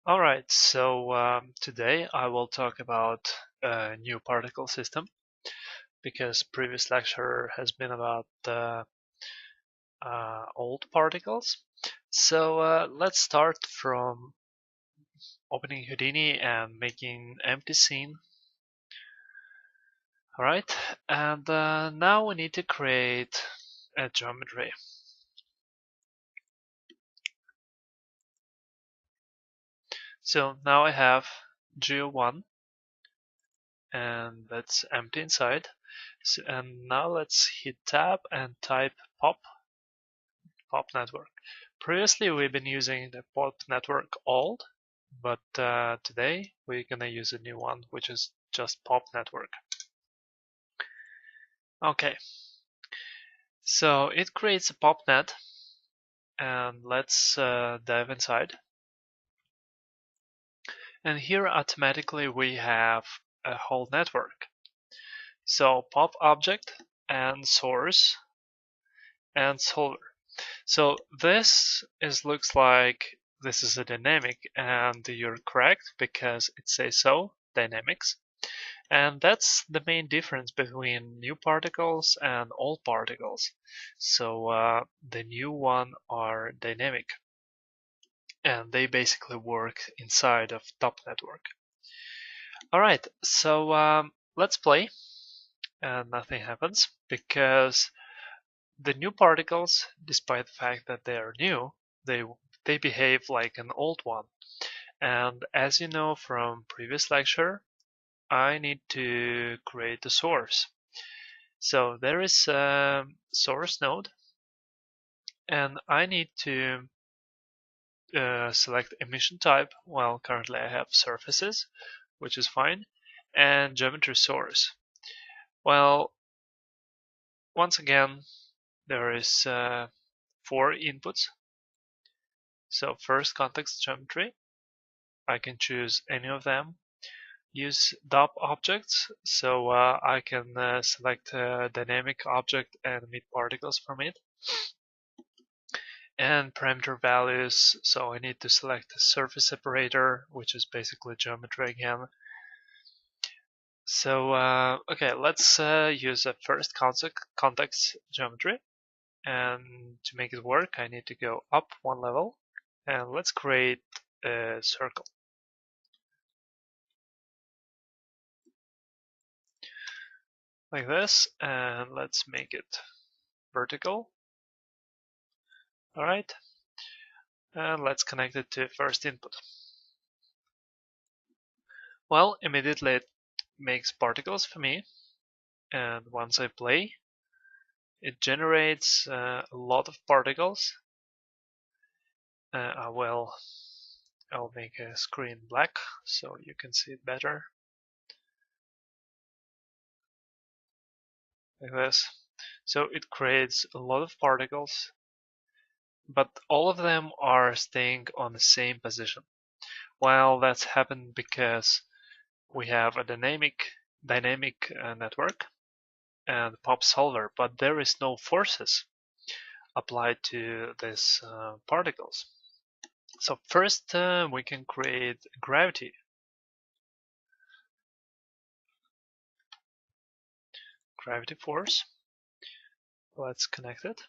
Alright, so today I will talk about a new particle system because previous lecture has been about old particles. So let's start from opening Houdini and making empty scene. Alright, and now we need to create a geometry. So now I have Geo1 and that's empty inside. So, and now let's hit tab and type pop network. Previously we've been using the pop network old, but today we're gonna use a new one which is just pop network. Okay, so it creates a pop net and let's dive inside. And here automatically we have a whole network. So pop object and source and solver. So this looks like this is a dynamic, and you're correct because it says so, dynamics. And that's the main difference between new particles and old particles. So the new one are dynamic, and they basically work inside of top network. Alright, so let's play, and nothing happens because the new particles, despite the fact that they are new, they behave like an old one. And as you know from previous lecture, I need to create the source. So there is a source node, and I need to select emission type. Well, currently I have surfaces, which is fine, and geometry source. Well, once again, there is 4 inputs. So first context geometry, I can choose any of them. Use DOP objects, so I can select a dynamic object and emit particles from it. And parameter values, so I need to select a surface separator, which is basically geometry again. So okay, let's use a first context geometry. And to make it work, I need to go up one level, and let's create a circle. Like this, and let's make it vertical. Alright, and let's connect it to first input. Well, immediately it makes particles for me, and once I play, it generates a lot of particles. I'll make a screen black so you can see it better. Like this. So it creates a lot of particles, but all of them are staying on the same position. Well, that's happened because we have a dynamic network and pop solver, but there is no forces applied to these particles. So first we can create gravity. Gravity force. Let's connect it.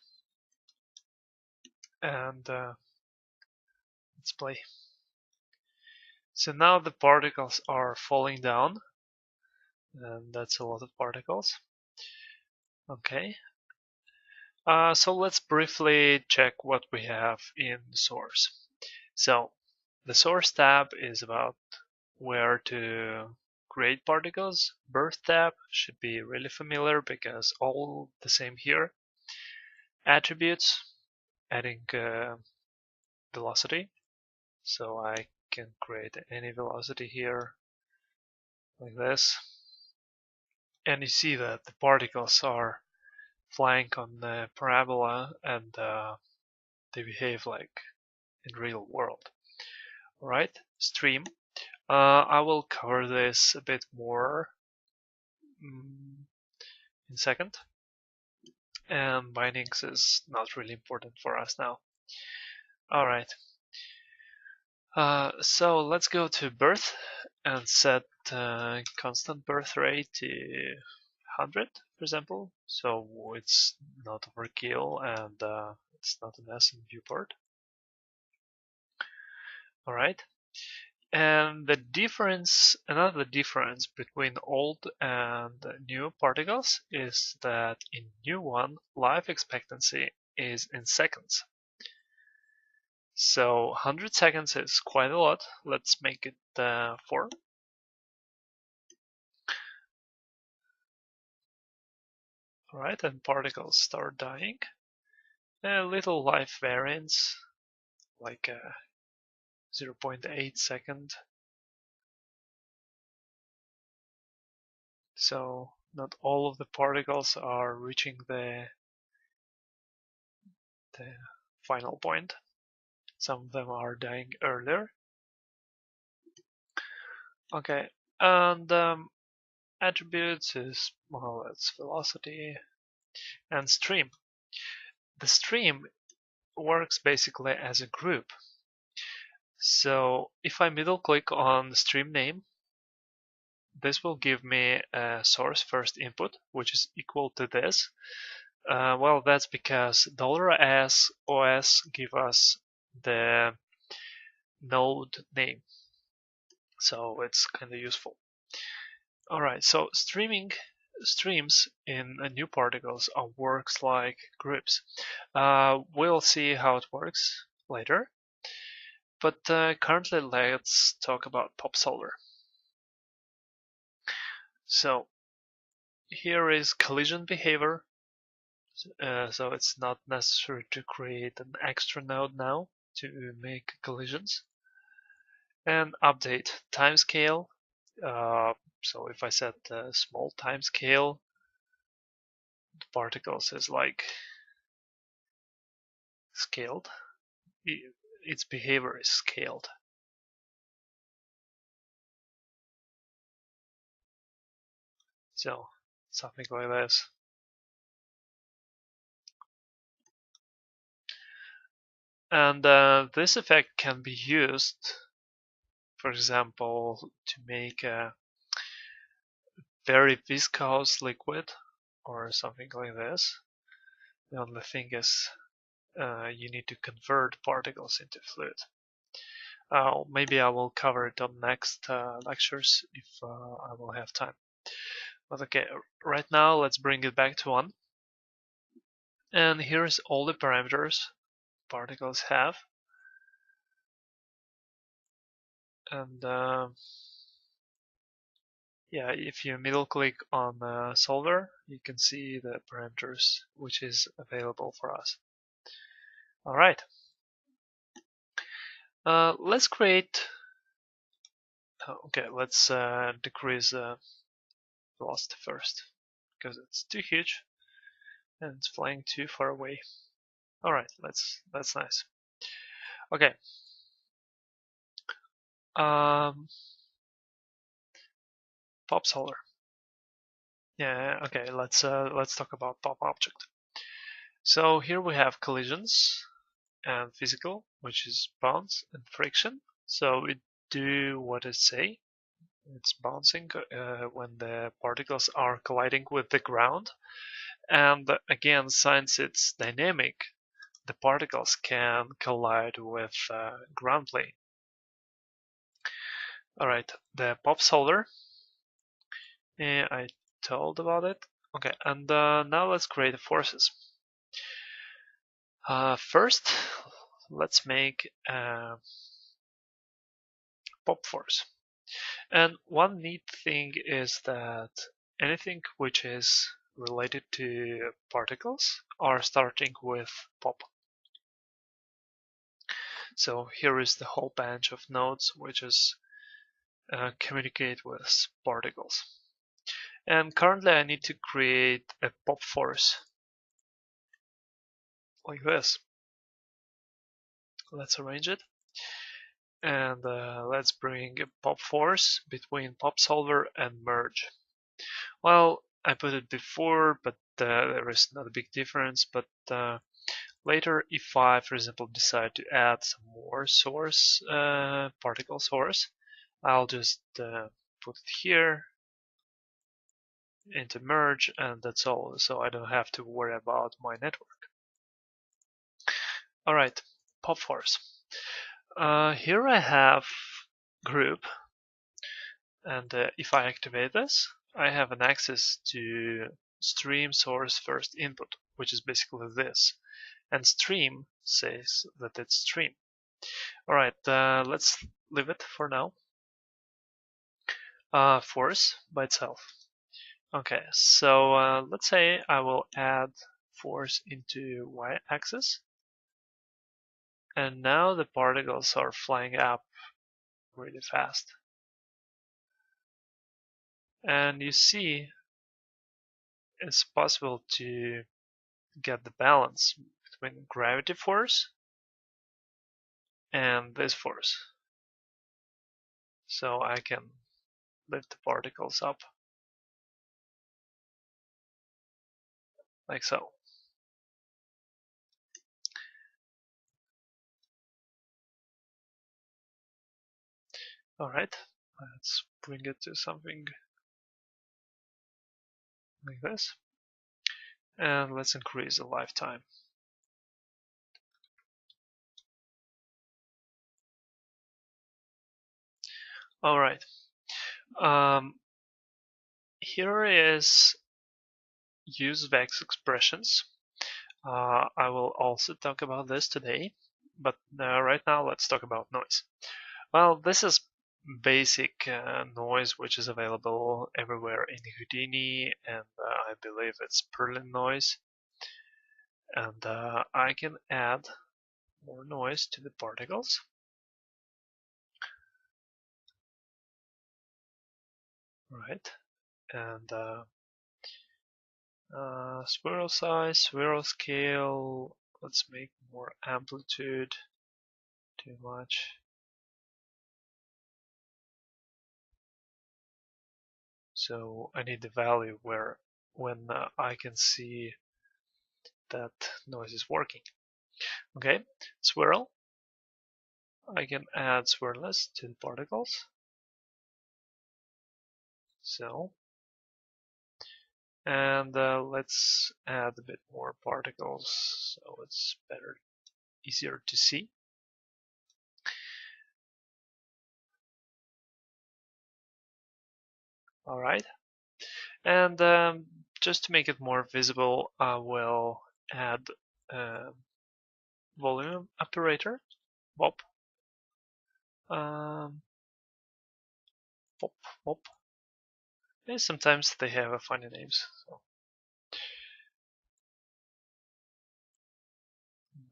And let's play. So now the particles are falling down. And that's a lot of particles. Okay. So let's briefly check what we have in the source. So the source tab is about where to create particles. Birth tab should be really familiar because all the same here. Attributes, adding velocity. So I can create any velocity here like this. And you see that the particles are flying on the parabola and they behave like in real world. Alright, stream. I will cover this a bit more in a second. And bindings is not really important for us now. Alright. So let's go to birth and set constant birth rate to 100, for example. So it's not overkill and it's not a mess in viewport. All right. And the difference, another difference between old and new particles is that in new one, life expectancy is in seconds. So 100 seconds is quite a lot. Let's make it 4. Alright, and particles start dying. A little life variance, like 0.8 second. So not all of the particles are reaching the final point. Some of them are dying earlier. Okay, and attributes is more or less velocity and stream. The stream works basically as a group. So if I middle click on the stream name, this will give me a source first input, which is equal to this. Well, that's because $s_os give us the node name, so it's kind of useful. All right, so streams in new particles works like groups. We'll see how it works later, but currently let's talk about pop solver. So here is collision behavior. So it's not necessary to create an extra node now to make collisions. And update timescale. So if I set a small timescale, the particles is like scaled. Its behavior is scaled. So something like this. And this effect can be used, for example, to make a very viscous liquid or something like this. The only thing is you need to convert particles into fluid. Maybe I will cover it on next lectures if I will have time. But okay, right now let's bring it back to 1. And here's all the parameters particles have. And yeah, if you middle click on solver, you can see the parameters which is available for us. All right. Let's create. Okay, let's decrease velocity first because it's too huge and it's flying too far away. All right, that's nice. Okay. Pop solver. Yeah. Okay. Let's talk about pop object. So here we have collisions and physical, which is bounce and friction. So it do what it say. It's bouncing when the particles are colliding with the ground. And again, since it's dynamic, the particles can collide with ground plane. All right, the pop solver. I told about it. Okay, and now let's create the forces. First, let's make a pop force. And one neat thing is that anything which is related to particles are starting with pop. So here is the whole bunch of nodes which is communicate with particles. And currently I need to create a pop force like this. Let's arrange it. And let's bring a pop force between pop solver and merge. Well, I put it before, but there is not a big difference. But Later, if I, for example, decide to add some more source, particle source, I'll just put it here into merge, and that's all. So I don't have to worry about my network. All right, pop force. Here I have group, and if I activate this, I have an access to stream source first input, which is basically this, and stream says that it's stream. All right, let's leave it for now. Force by itself. Okay, so let's say I will add force into y-axis, and now the particles are flying up really fast. And you see it's possible to get the balance between gravity force and this force. So I can lift the particles up like so. Alright, let's bring it to something like this. And let's increase the lifetime. Alright, here is use Vex Expressions. I will also talk about this today, but right now let's talk about noise. Well, this is basic noise which is available everywhere in Houdini, and I believe it's Perlin noise. And I can add more noise to the particles. Right, and swirl size, swirl scale, let's make more amplitude, too much. So I need the value where when I can see that noise is working. Okay, swirl. I can add swirlness to the particles. So, and let's add a bit more particles so it's better, easier to see. All right, and just to make it more visible, I will add volume operator, pop, pop, pop. And sometimes they have funny names. So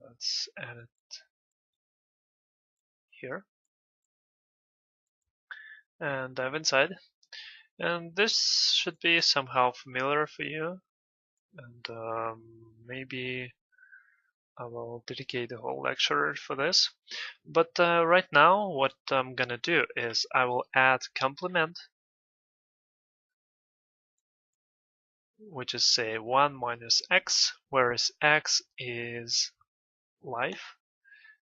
let's add it here and dive inside. And this should be somehow familiar for you, and maybe I will dedicate the whole lecture for this. But right now what I'm gonna do is I will add complement, which is say 1 minus x, whereas x is life,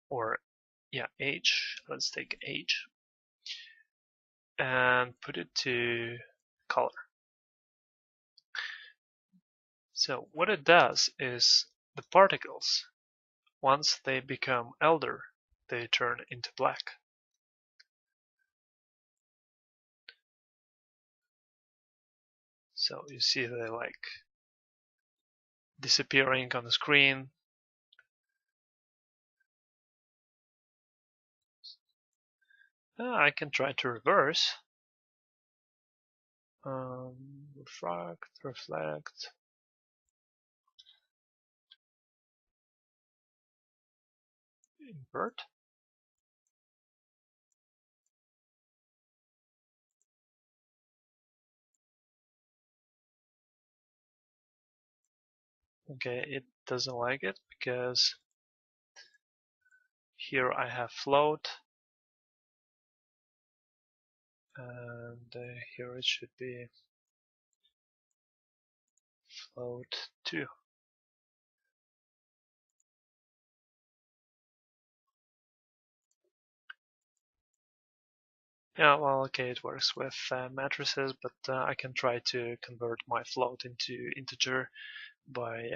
or yeah, age. Let's take age and put it to color. So what it does is the particles, once they become elder, they turn into black. So you see they like disappearing on the screen. I can try to reverse. Refract, reflect. Invert. Okay, it doesn't like it because here I have float, and here it should be float 2. Yeah, well, okay, it works with matrices, but I can try to convert my float into integer by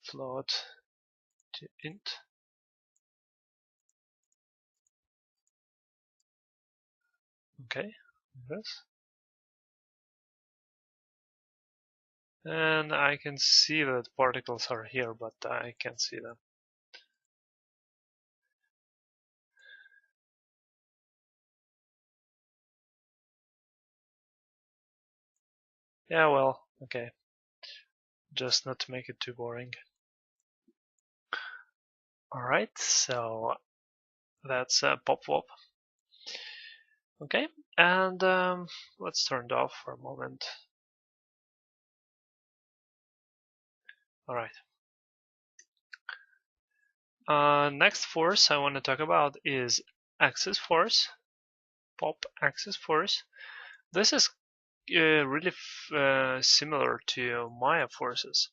float to int. Okay, this. And I can see that particles are here, but I can't see them. Yeah, well, okay. Just not to make it too boring. Alright, so that's pop-wop. Okay, and let's turn it off for a moment. Alright. Next force I want to talk about is axis force, pop axis force. This is really similar to Maya forces.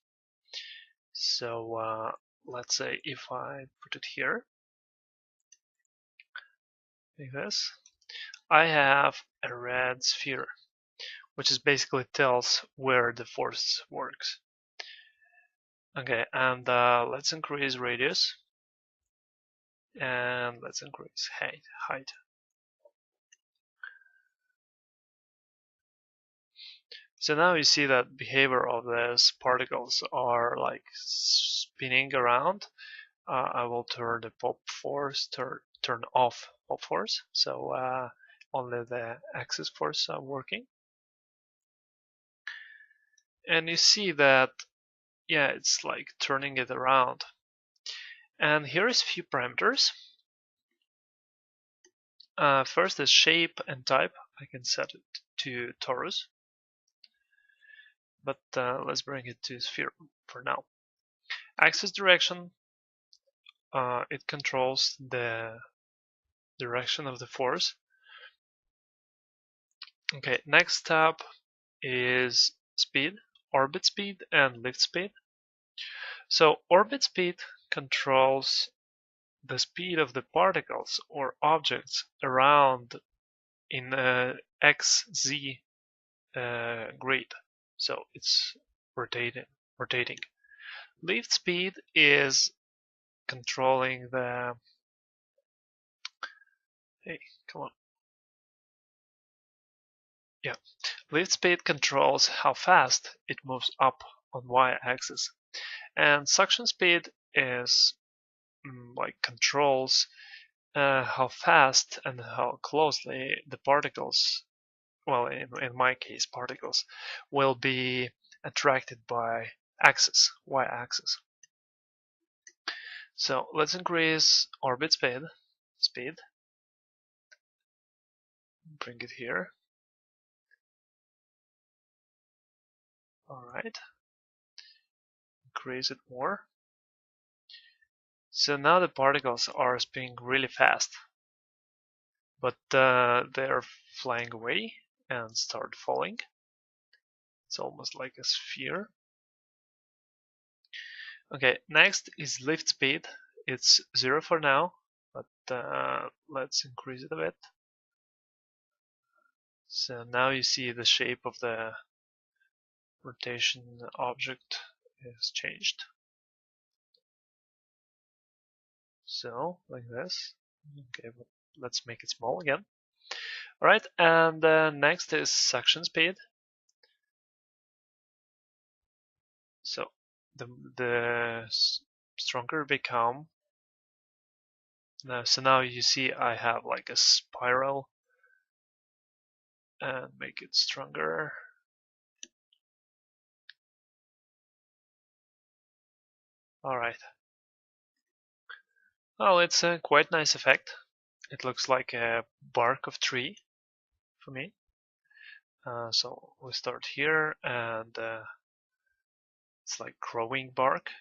So let's say if I put it here, like this, I have a red sphere, which is basically tells where the force works. Okay, and let's increase radius, and let's increase height. So now you see that behavior of these particles are like spinning around. I will turn the pop force, turn off pop force, so only the axis force are working. And you see that, yeah, it's like turning it around. And here is a few parameters. First is shape and type. I can set it to torus, but let's bring it to sphere for now. Axis direction, it controls the direction of the force. Okay, next tab is speed, orbit speed and lift speed. So orbit speed controls the speed of the particles or objects around in a XZ grid. So it's rotating. Lift speed is controlling the, hey, come on. Yeah, lift speed controls how fast it moves up on y-axis, and suction speed is like controls how fast and how closely the particles, well, in my case, particles will be attracted by axis, y-axis. So let's increase orbit speed, bring it here. All right, increase it more. So now the particles are spinning really fast, but they're flying away and start falling. It's almost like a sphere. Okay, next is lift speed. It's 0 for now, but let's increase it a bit. So now you see the shape of the rotation object is changed. So, like this. Okay, but let's make it small again. Alright, and next is suction speed. So, the stronger become. So now you see I have like a spiral, and make it stronger. Alright. Well, it's a quite nice effect. It looks like a bark of tree for me. So we start here, and it's like growing bark.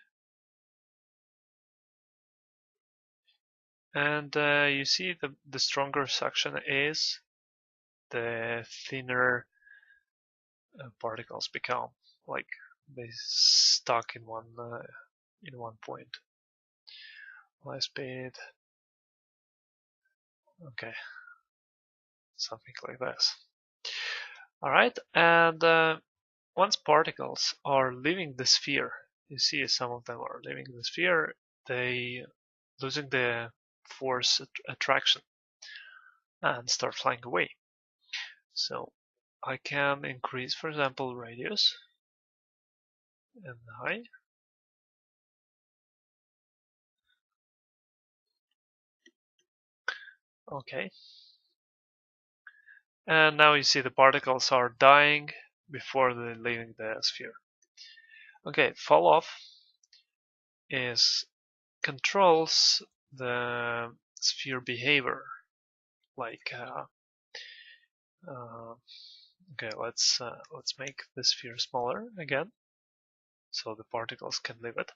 And you see the stronger suction is, the thinner particles become. Like they stuck in one point. High speed. Okay. something like this. Alright, and once particles are leaving the sphere, you see some of them are leaving the sphere, they losing the force attraction and start flying away. So I can increase, for example, radius and height. Okay. And now you see the particles are dying before they're leaving the sphere. Okay, fall off is controls the sphere behavior. Like, okay, let's make the sphere smaller again, so the particles can leave it.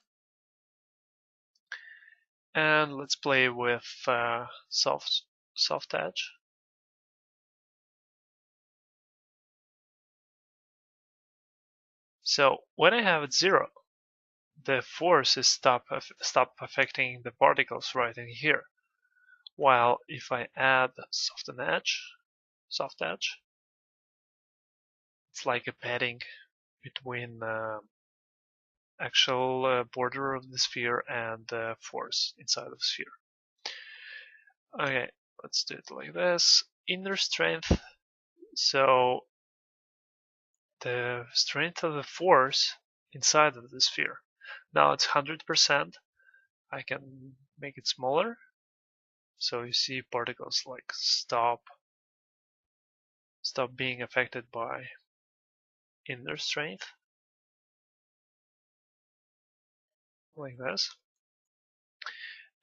And let's play with soft edge. So when I have it 0, the force is stop affecting the particles right in here. While if I add soft edge, it's like a padding between actual border of the sphere and the force inside of the sphere. Okay, let's do it like this. Inner strength. So the strength of the force inside of the sphere. Now it's 100%. I can make it smaller. So you see particles like stop being affected by inner strength. Like this.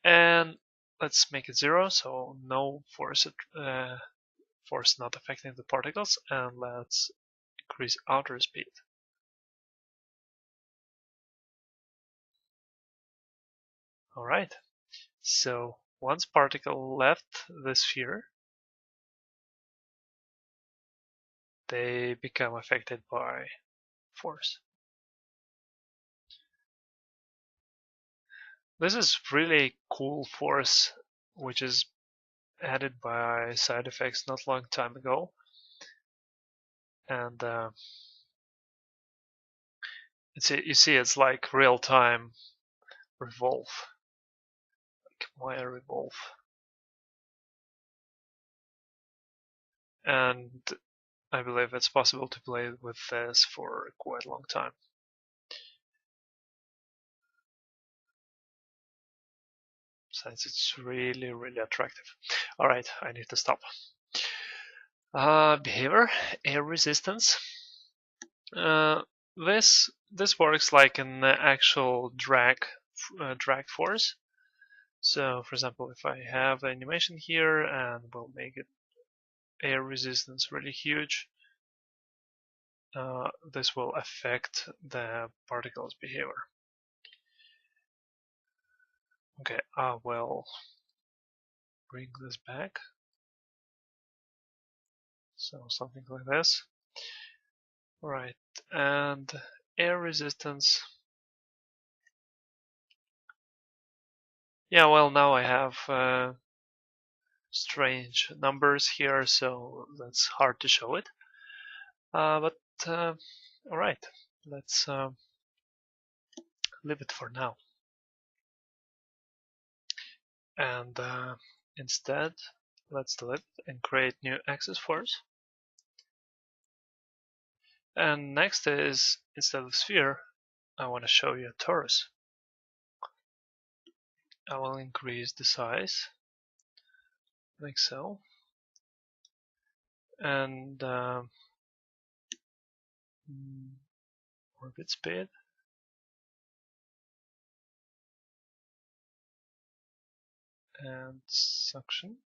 And let's make it 0, so no force not affecting the particles, and let's increase outer speed. Alright, so once particle left the sphere, they become affected by force. This is really cool force, which is added by side effects not long time ago, and you see it's like real-time revolve, like Maya revolve, and I believe it's possible to play with this for quite a long time. Since it's really, really attractive. Alright, I need to stop. Behavior, air resistance. This works like an actual drag force. So, for example, if I have an animation here and we'll make it air resistance really huge, this will affect the particle's behavior. Okay, I will bring this back. So something like this. Right, and air resistance. Yeah, well, now I have strange numbers here, so that's hard to show it. But alright, let's leave it for now. And instead, let's delete it and create new axis force. And next is, instead of sphere, I want to show you a torus. I will increase the size, like so. And orbit speed. And suction.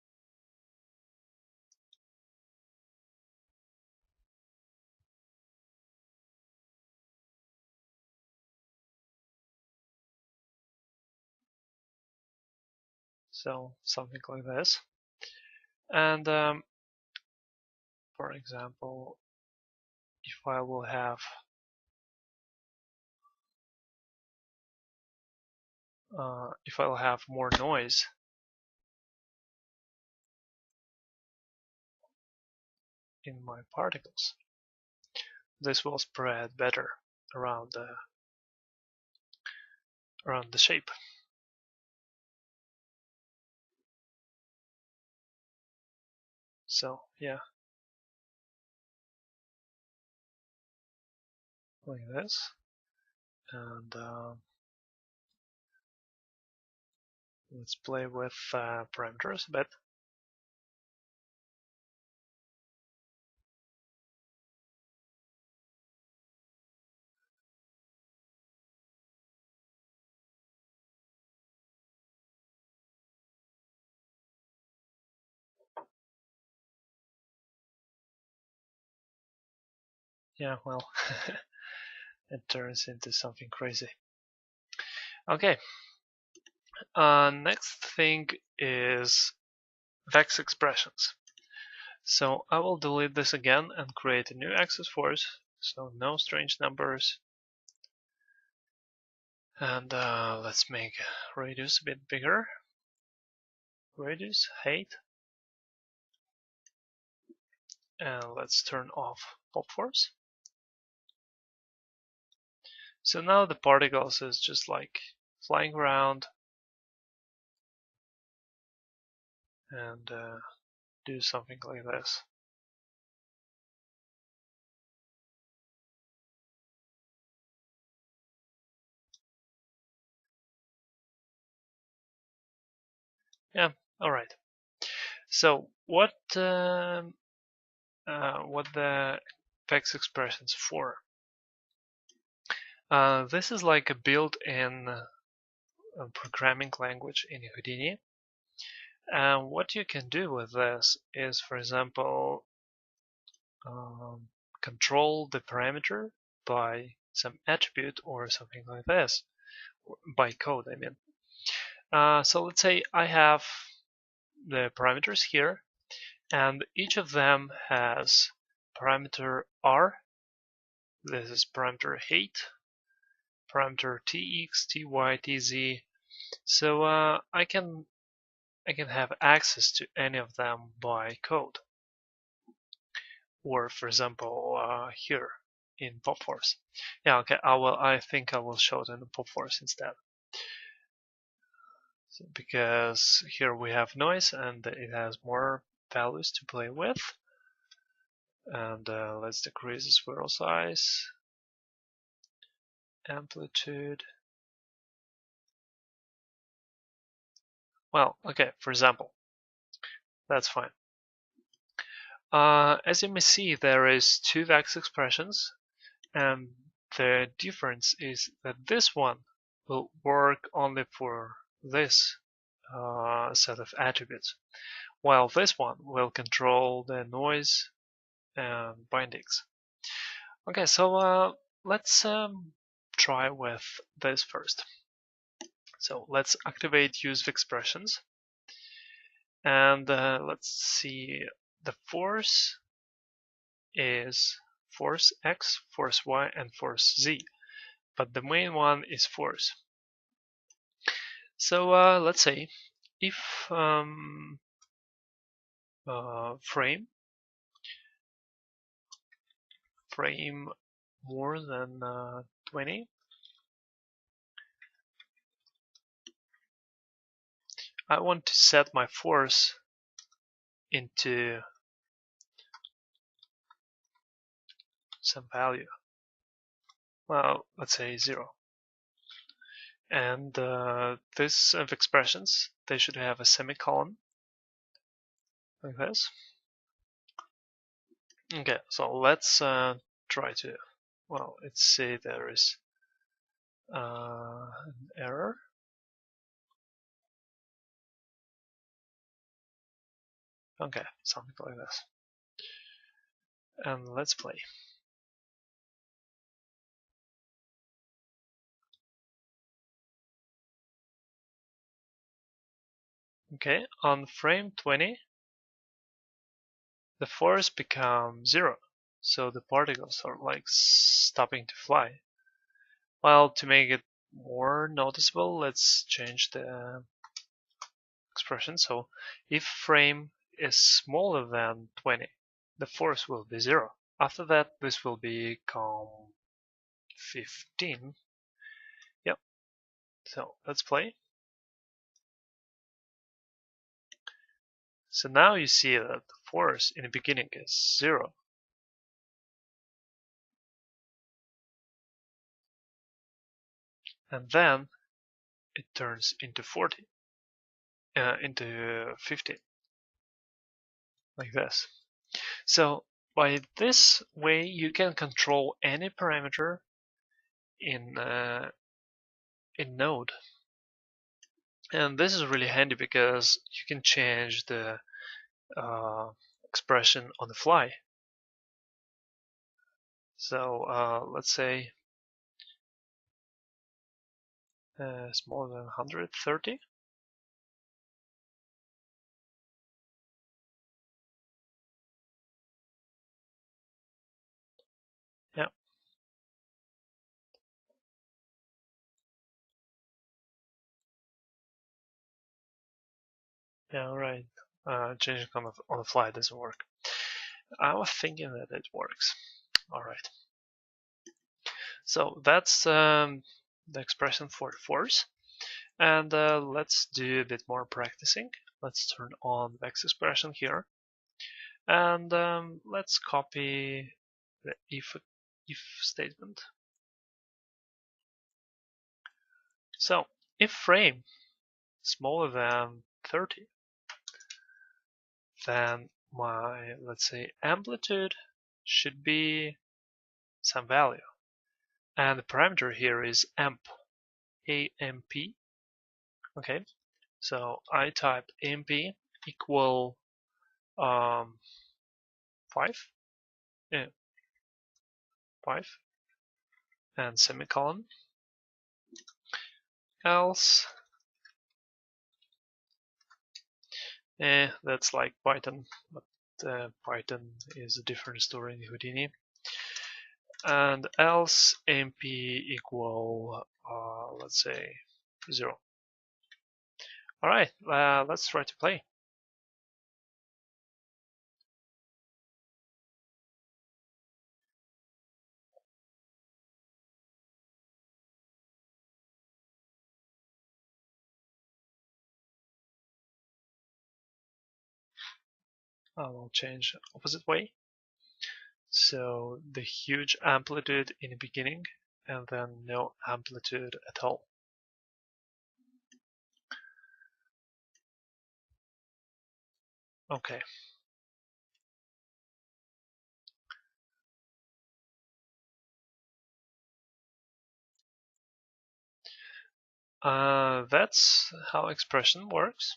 So something like this. And for example, if I will have more noise, in my particles. This will spread better around the shape. So yeah, like this, and let's play with parameters a bit. Yeah, well, it turns into something crazy. Okay, next thing is Vex Expressions. So I will delete this again and create a new axis force, so no strange numbers. And let's make radius a bit bigger. Radius, height. And let's turn off pop force. So now the particles is just like flying around and do something like this. Yeah, all right. So what the Vex expressions for? This is like a built-in programming language in Houdini. And what you can do with this is, for example, control the parameter by some attribute or something like this, by code, I mean. So let's say I have the parameters here, and each of them has parameter r. This is parameter height, parameter tx, ty, tz. So I can have access to any of them by code, or for example here in pop force. Yeah, okay. I think I will show it in the pop force instead. So, because here we have noise and it has more values to play with. And let's decrease the swirl size, amplitude. Well, okay, for example, that's fine. As you may see, there is two Vex expressions, and the difference is that this one will work only for this set of attributes, while this one will control the noise and bindings. Okay, so let's try with this first. So let's activate use expressions, and let's see. The force is force X, force Y, and force Z, but the main one is force. So let's say if frame more than 20, I want to set my force into some value. Well, let's say 0. And this of expressions, they should have a semicolon like this. Okay, so let's try to, well, let's say there is an error. Okay, something like this. And let's play. Okay, on frame 20, the force becomes 0, so the particles are like stopping to fly. Well, to make it more noticeable, let's change the expression. So if frame is smaller than 20, the force will be 0. After that, this will become 15. Yep. So let's play. So now you see that the force in the beginning is 0. And then it turns into 40, into 15, like this. So by this way, you can control any parameter in Node, and this is really handy because you can change the expression on the fly. So let's say smaller than 130. Yeah. Yeah, right. Changing on the fly doesn't work. I was thinking that it works. All right. So that's the expression for the force. And let's do a bit more practicing. Let's turn on Vex expression here. And let's copy the if statement. So if frame smaller than 30, then my, let's say, amplitude should be some value. And the parameter here is amp, A-M-P. Okay, so I type AMP equal 5, 5, and semicolon, else, that's like Python, but Python is a different story in Houdini. And else AMP equal, let's say, 0. All right, let's try to play. I will change opposite way. So the huge amplitude in the beginning and then no amplitude at all. Okay. That's how expression works.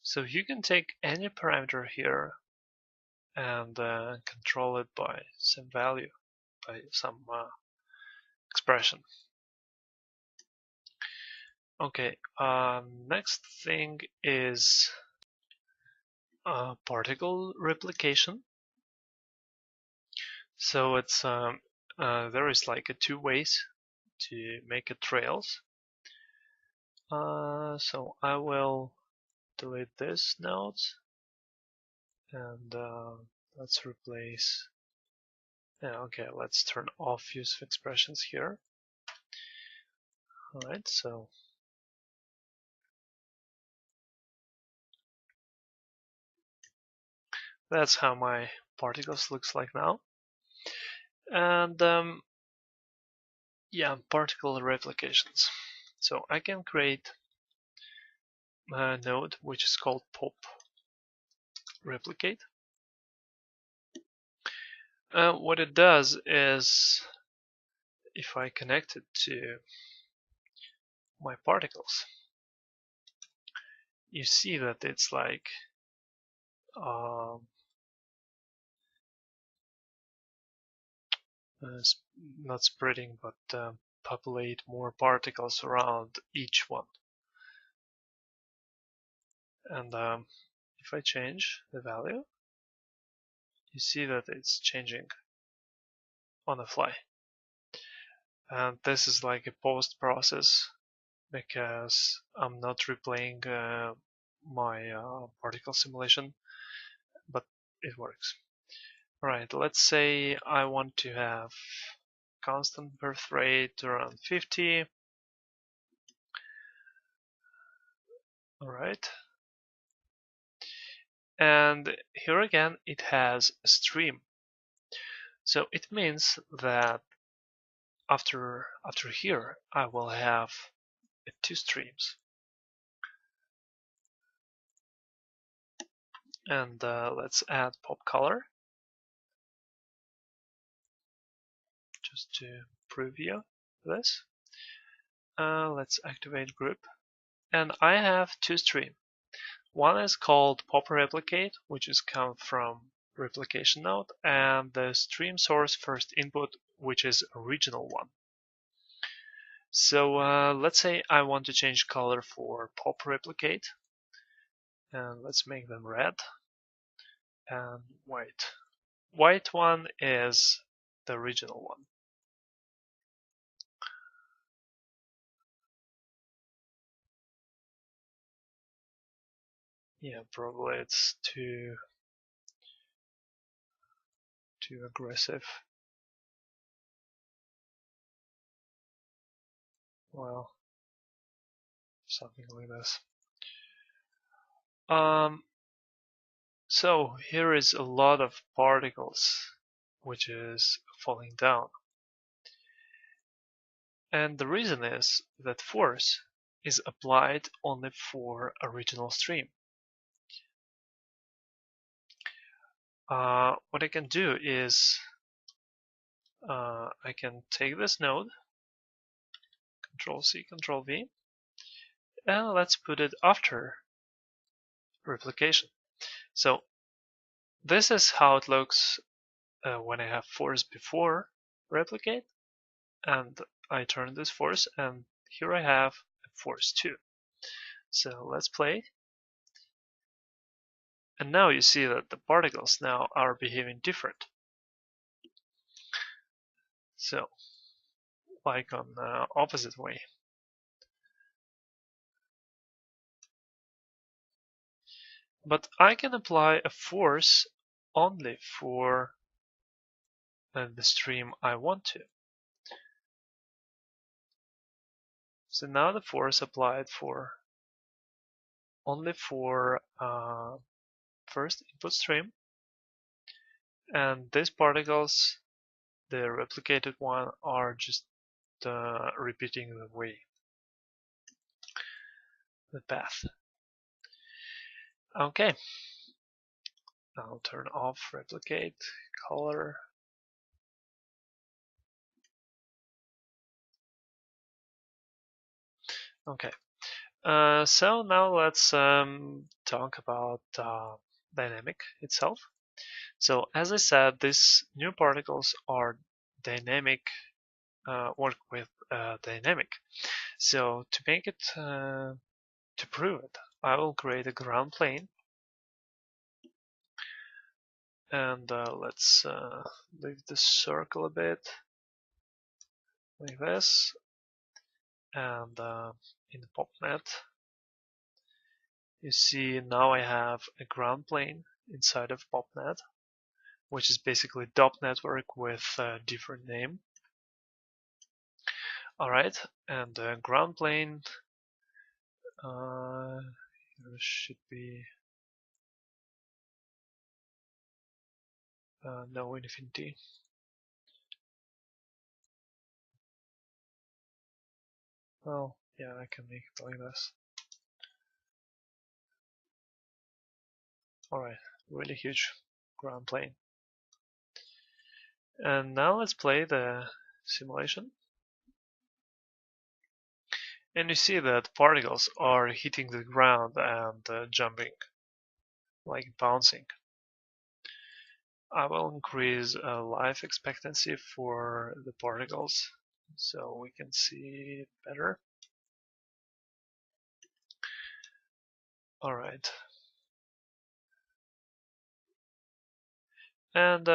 So you can take any parameter here and control it by some value, by some expression. Okay, next thing is particle replication. So it's there is like two ways to make it trails. So I will delete this node and let's replace. Yeah, okay, let's turn off use of expressions here. All right, so that's how my particles looks like now. And yeah, particle replications. So I can create a node which is called pop replicate. What it does is, if I connect it to my particles, you see that it's like not spreading, but populate more particles around each one. And if I change the value, you see that it's changing on the fly. And this is like a post process because I'm not replaying my particle simulation, but it works. Alright, let's say I want to have constant birth rate around 50. Alright. And here again it has a stream. So it means that after here I will have two streams. And let's add pop color just to preview this. Let's activate group. And I have two streams. One is called pop replicate, which is come from replication node, and the stream source first input, which is original one. So let's say I want to change color for pop replicate, and let's make them red and white. White one is the original one. Yeah, probably it's too aggressive. Well, something like this. So here is a lot of particles which is falling down. And the reason is that force is applied only for original stream. What I can do is I can take this node, Control C, Control V, and let's put it after replication. So this is how it looks when I have force before replicate, and I turn this force, and here I have force 2. So let's play. And now you see that the particles now are behaving different. So, like on the opposite way. But I can apply a force only for the stream I want to. So now the force applied for only for first input stream, and these particles, the replicated one, are just repeating the way, the path. Okay, I'll turn off replicate color. Okay, so now let's talk about dynamic itself. So as I said, these new particles are dynamic, work with dynamic. So to make it, to prove it, I will create a ground plane, and let's leave the circle a bit like this, and in the popnet you see now I have a ground plane inside of popnet, which is basically DOP network with a different name. Alright, and the ground plane should be no infinity. Well, yeah, I can make it like this. Alright, really huge ground plane. And now let's play the simulation. And you see that particles are hitting the ground and jumping, like bouncing. I will increase life expectancy for the particles so we can see it better. Alright. And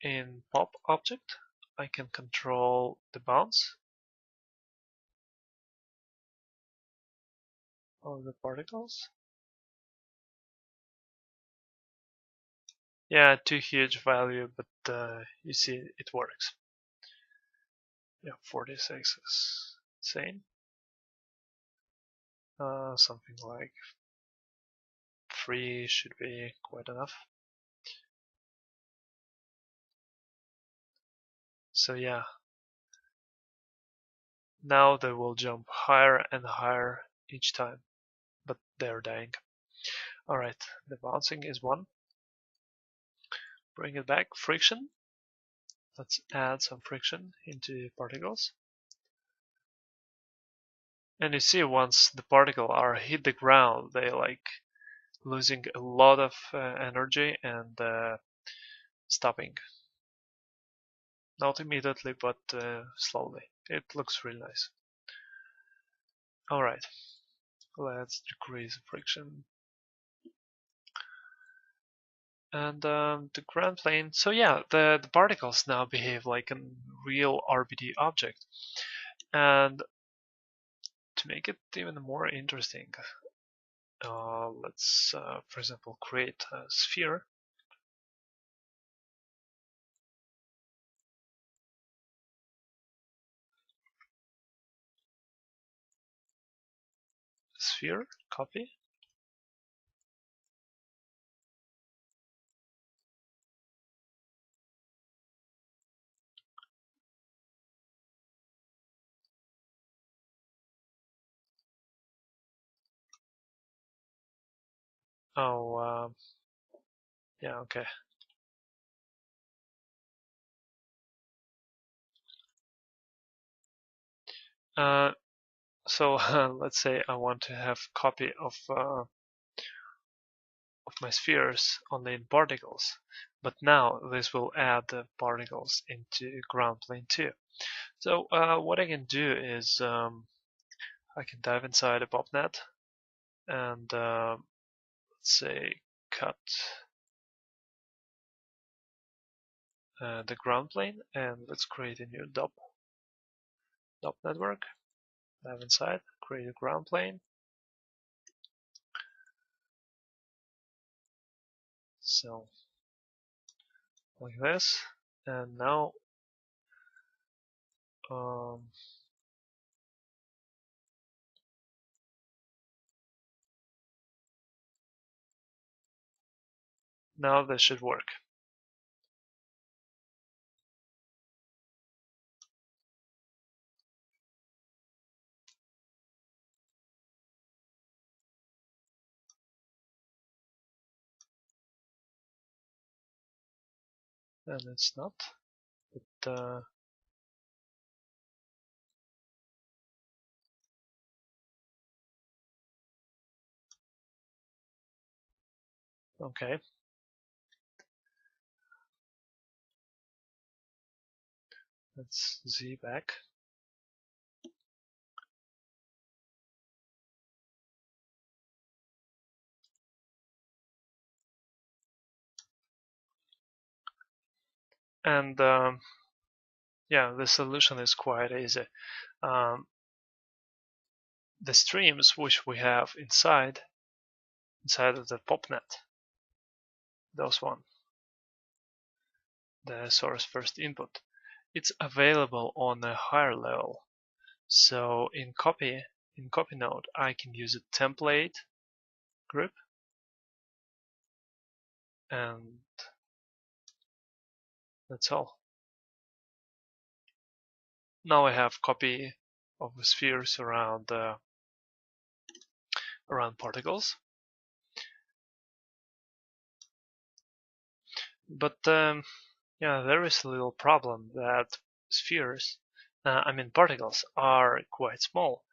in pop object, I can control the bounce of the particles. Yeah, too huge value, but you see it works. Yeah, 46 is insane. Something like 3 should be quite enough. So yeah, now they will jump higher and higher each time, but they're dying. Alright, the bouncing is 1. Bring it back. Friction. Let's add some friction into particles. And you see once the particles are hit the ground, they like losing a lot of energy and stopping. Not immediately, but slowly. It looks really nice. Alright, let's decrease friction. And the ground plane. So yeah, the particles now behave like a real RBD object. And to make it even more interesting, let's, for example, create a sphere. Sphere, copy. Oh, yeah, okay. So let's say I want to have copy of my spheres only in particles, but now this will add the particles into ground plane too. So what I can do is I can dive inside a PopNet and let's say cut the ground plane, and let's create a new DOP network. Dive inside, create a ground plane. So like this, and now now this should work. And it's not, but okay. Let's Z back. And yeah, the solution is quite easy. Um, the streams which we have inside of the PopNet, those one, the source first input, it's available on a higher level. So in copy node, I can use a template group, and that's all. Now I have copy of the spheres around particles. But yeah, there is a little problem that spheres, particles, are quite small,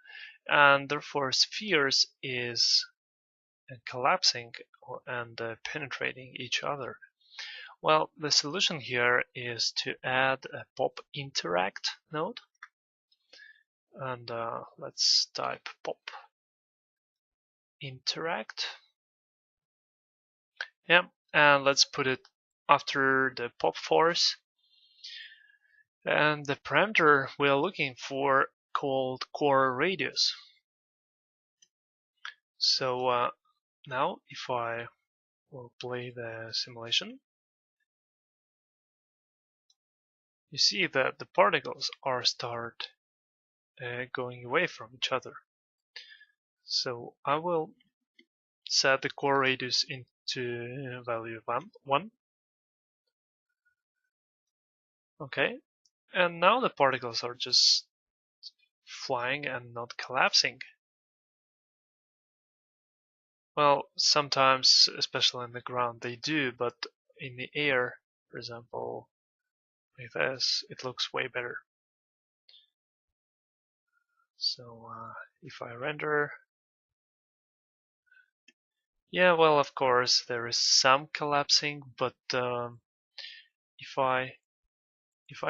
and therefore spheres is collapsing and penetrating each other. Well, the solution here is to add a pop interact node, and let's type pop interact. Yeah, and let's put it after the pop force. And the parameter we are looking for called core radius. So now if I will play the simulation, you see that the particles are start going away from each other. So I will set the core radius into value 1. Okay, and now the particles are just flying and not collapsing. Well, sometimes, especially in the ground, they do, but in the air, for example, like this, it looks way better. So if I render, yeah, well, of course, there is some collapsing, but if I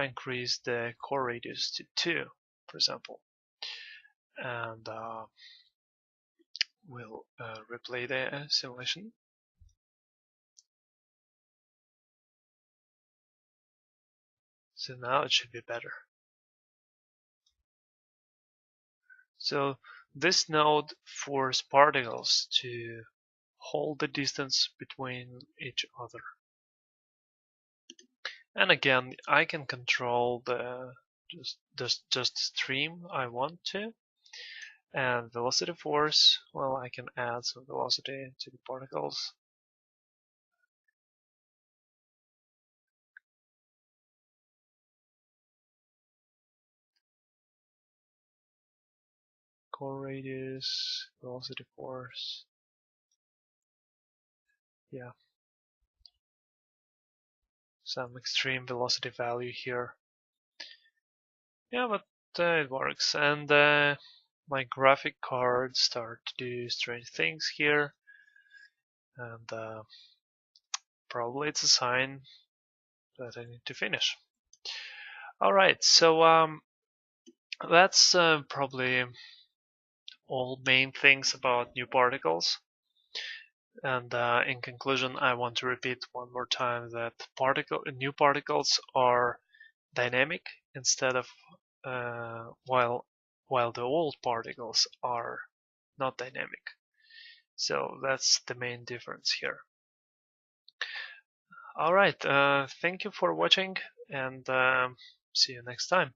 increase the core radius to 2, for example, and we'll replay the simulation. So now it should be better. So this node forces particles to hold the distance between each other. And again, I can control the just stream I want to. And velocity force, well, I can add some velocity to the particles. Core radius, velocity force. Yeah. Some extreme velocity value here. Yeah, but it works. And my graphic card start to do strange things here. And probably it's a sign that I need to finish. Alright, so that's probably all main things about new particles. And in conclusion, I want to repeat one more time that new particles are dynamic instead of while the old particles are not dynamic. So that's the main difference here. All right, thank you for watching, and see you next time.